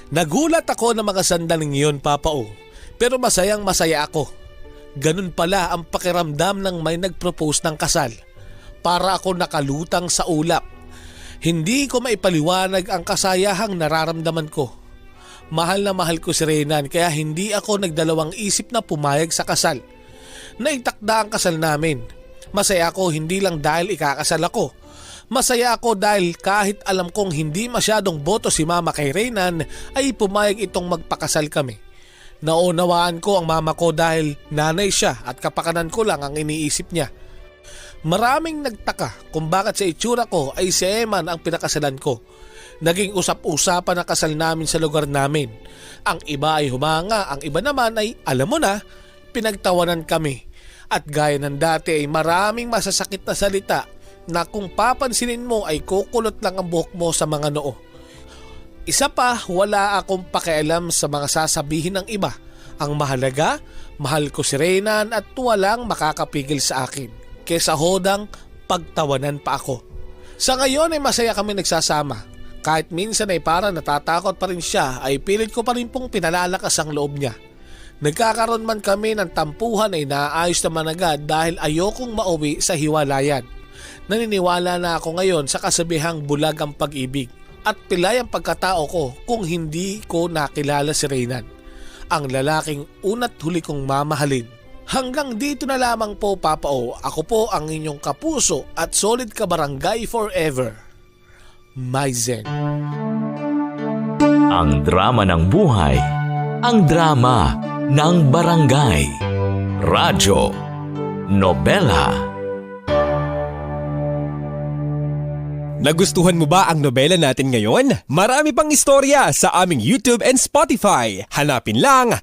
Nagulat ako ng mga sandaling iyon, Papa O. Pero masayang masaya ako. Ganun pala ang pakiramdam ng may nag-propose ng kasal. Para ako nakalutang sa ulap. Hindi ko maipaliwanag ang kasayahang nararamdaman ko. Mahal na mahal ko si Reynan kaya hindi ako nagdalawang isip na pumayag sa kasal. Naitakda ang kasal namin. Masaya ako hindi lang dahil ikakasal ako. Masaya ako dahil kahit alam kong hindi masyadong boto si mama kay Reynan ay pumayag itong magpakasal kami. Naunawaan ko ang mama ko dahil nanay siya at kapakanan ko lang ang iniisip niya. Maraming nagtaka kung bakit sa itsura ko ay si Eman ang pinakasalan ko. Naging usap-usapan ang kasal namin sa lugar namin. Ang iba ay humanga, ang iba naman ay alam mo na, pinagtawanan kami. At gaya ng dati ay maraming masasakit na salita na kung papansinin mo ay kukulot lang ang buhok mo sa mga noo. Isa pa, wala akong pakialam sa mga sasabihin ng iba. Ang mahalaga, mahal ko si Reynan at walang makakapigil sa akin. Kesa hodang pagtawanan pa ako. Sa ngayon ay masaya kami nagsasama. Kahit minsan ay parang natatakot pa rin siya ay pilit ko pa rin pong pinalalakas ang loob niya. Nagkakaroon man kami ng tampuhan ay naayos naman agad dahil ayokong mauwi sa hiwalayan. Naniniwala na ako ngayon sa kasabihang bulag ang pag-ibig at pilay ang pagkatao ko kung hindi ko nakilala si Reynan. Ang lalaking una't huli kong mamahalin. Hanggang dito na lamang po, Papa O. Ako po ang inyong kapuso at solid kabarangay forever, Maizen. Ang drama ng buhay, ang drama ng barangay. Radyo Nobela. Nagustuhan mo ba ang nobela natin ngayon? Marami pang istorya sa aming YouTube and Spotify. Hanapin lang